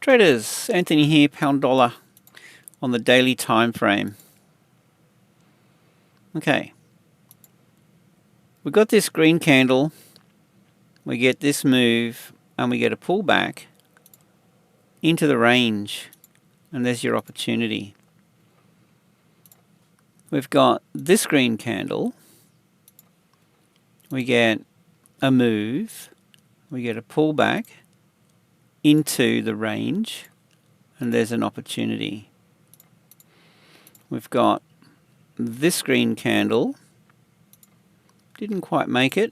Traders, Anthony here, pound dollar on the daily time frame. Okay, we've got this green candle, we get this move, and we get a pullback into the range, and there's your opportunity. We've got this green candle, we get a move, we get a pullback into the range, and there's an opportunity. We've got this green candle, didn't quite make it.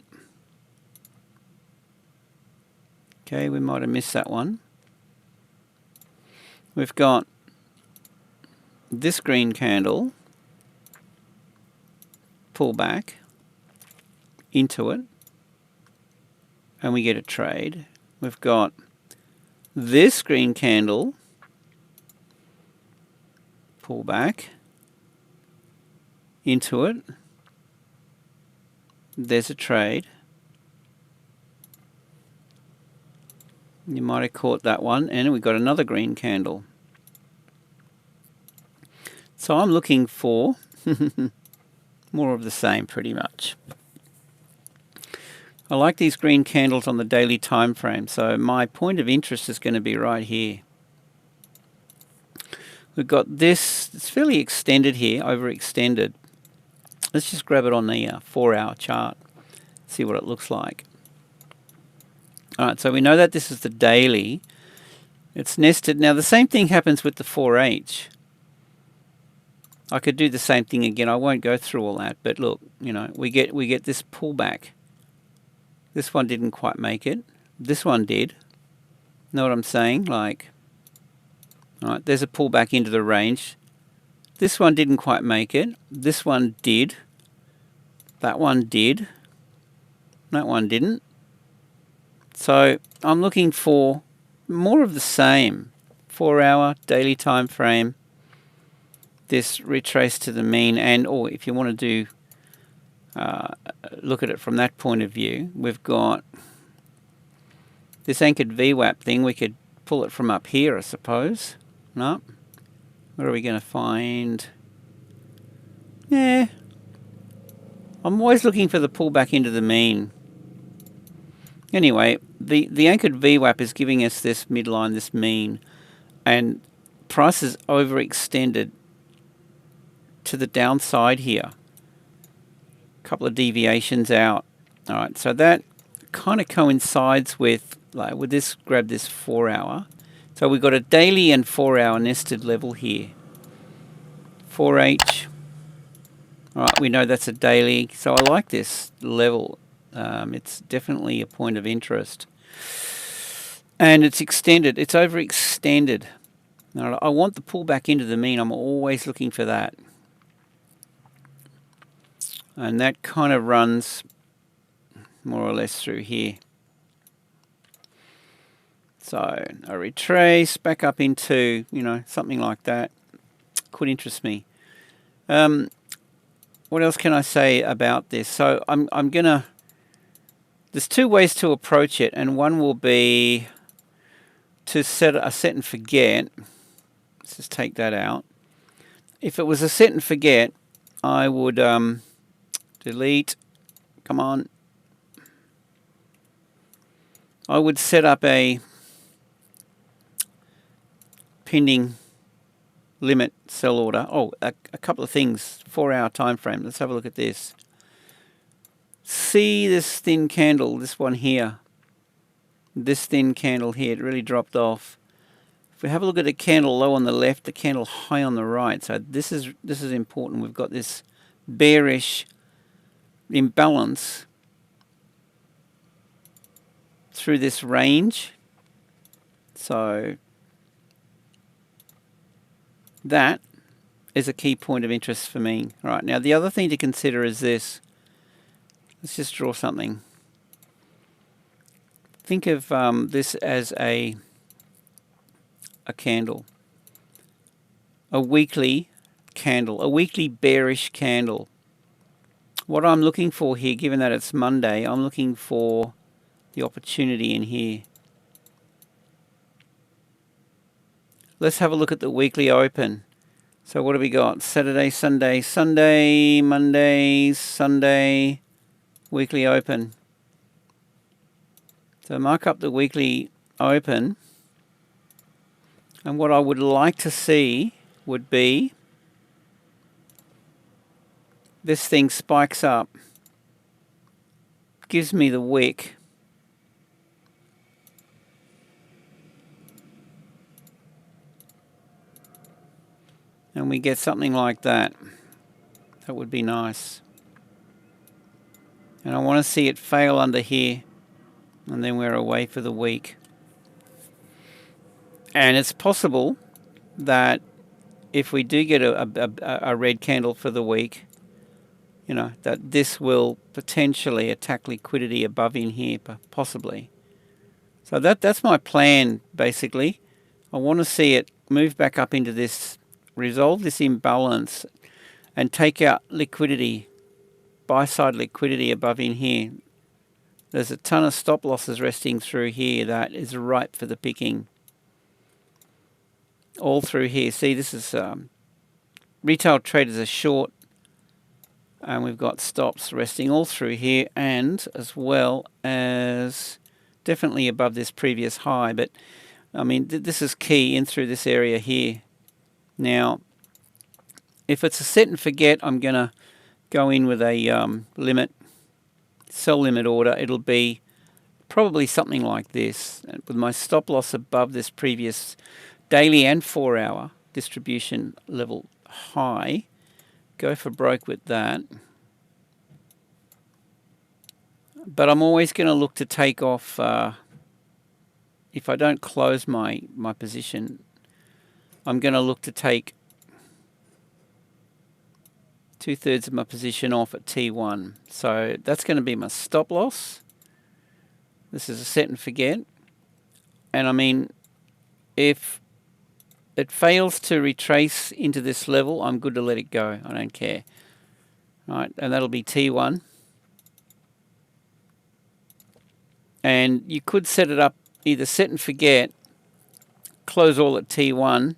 Okay, we might have missed that one. We've got this green candle, pull back into it, and we get a trade. We've got this green candle, pull back into it, there's a trade. You might have caught that one, and we've got another green candle. So I'm looking for more of the same pretty much. I like these green candles on the daily time frame, so my point of interest is going to be right here. We've got this, it's fairly extended here, overextended. Let's just grab it on the 4-hour chart, see what it looks like. Alright, so we know that this is the daily. It's nested. Now the same thing happens with the 4H. I could do the same thing again. I won't go through all that, but look, you know, we get this pullback. This one didn't quite make it. This one did. Know what I'm saying? Like, alright, there's a pullback into the range. This one didn't quite make it. This one did. That one did. That one didn't. So I'm looking for more of the same. 4-hour daily time frame. This retrace to the mean, and or if you want to do look at it from that point of view, we've got this anchored VWAP thing. We could pull it from up here, I suppose. No. What are we going to find? Yeah. I'm always looking for the pullback into the mean. Anyway, the anchored VWAP is giving us this midline, this mean, and price is overextended to the downside here. A couple of deviations out. All right, so that kind of coincides with, like, with this, grab this 4-hour. So we've got a daily and 4-hour nested level here. 4H. All right, we know that's a daily, so I like this level. It's definitely a point of interest. And it's extended. It's overextended. Now, I want the pullback into the mean. I'm always looking for that. And that kind of runs more or less through here. So a retrace back up into, you know, something like that could interest me. What else can I say about this? So I'm gonna. There's two ways to approach it, and one will be to set a set and forget. Let's just take that out. If it was a set and forget, I would delete. Come on. I would set up a pending limit sell order. Oh, a couple of things. 4-hour time frame. Let's have a look at this. See this thin candle, this one here. This thin candle here, it really dropped off. If we have a look at the candle low on the left, the candle high on the right. So this is important. We've got this bearish imbalance through this range. So that is a key point of interest for me. Right, now the other thing to consider is this. Let's just draw something. Think of this as a candle. A weekly candle. A weekly bearish candle. What I'm looking for here, given that it's Monday, I'm looking for the opportunity in here. let's have a look at the weekly open. So what do we got? Saturday, Sunday, Sunday, Monday, Sunday, weekly open. So mark up the weekly open. And what I would like to see would be this thing spikes up, gives me the wick, and we get something like that. That would be nice. And I want to see it fail under here, and then we're away for the week. And it's possible that if we do get a red candle for the week, you know, that this will potentially attack liquidity above in here, possibly. So that's my plan, basically. I want to see it move back up into this, resolve this imbalance, and take out liquidity, buy-side liquidity above in here. There's a ton of stop losses resting through here that is ripe for the picking. All through here. See, this is retail traders are short, and we've got stops resting all through here, and as well as definitely above this previous high. But I mean, this is key in through this area here. Now, if it's a set and forget, I'm going to go in with a limit, sell limit order. It'll be probably something like this, with my stop loss above this previous daily and 4-hour distribution level high. Go for broke with that. But I'm always going to look to take off, if I don't close my position, I'm going to look to take 2/3 of my position off at T1. So that's going to be my stop loss. This is a set and forget. And I mean, if it fails to retrace into this level, I'm good to let it go. I don't care. Right, and that'll be T1. And you could set it up either set and forget, close all at T1,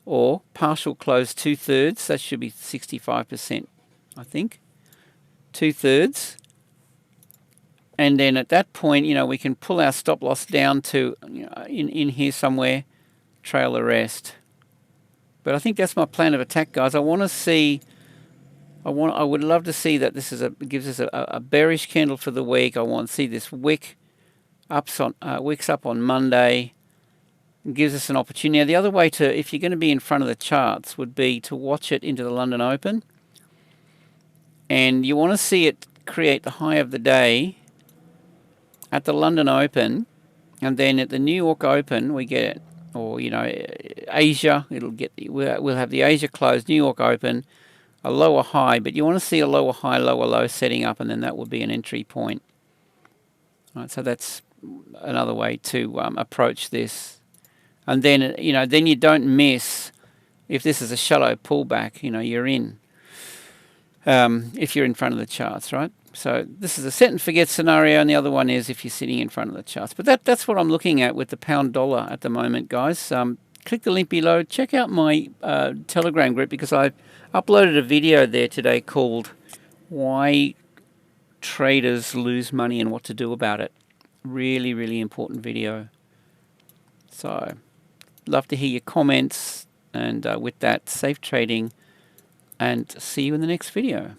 or partial close 2/3. That should be 65%, I think. 2/3. And then at that point, you know, we can pull our stop loss down to, you know, in here somewhere, trail the rest. But I think that's my plan of attack, guys. I want to see, I would love to see that this is gives us a bearish candle for the week. I want to see this wicks up on Monday. It gives us an opportunity. Now, the other way to, if you're going to be in front of the charts, would be to watch it into the London Open. And you want to see it create the high of the day at the London Open, and then at the New York Open we get it, or you know, Asia, we'll have the Asia close, New York Open, a lower high, but you want to see a lower high, lower low setting up, and then that would be an entry point. All right, so that's another way to approach this. And then, you know, then you don't miss, if this is a shallow pullback, you know, you're in, if you're in front of the charts, right? So this is a set and forget scenario, and the other one is if you're sitting in front of the charts. But that's what I'm looking at with the pound dollar at the moment, guys. Click the link below. Check out my Telegram group, because I uploaded a video there today called Why Traders Lose Money and What to Do About It. Really, really important video. So love to hear your comments, and with that, safe trading, and see you in the next video.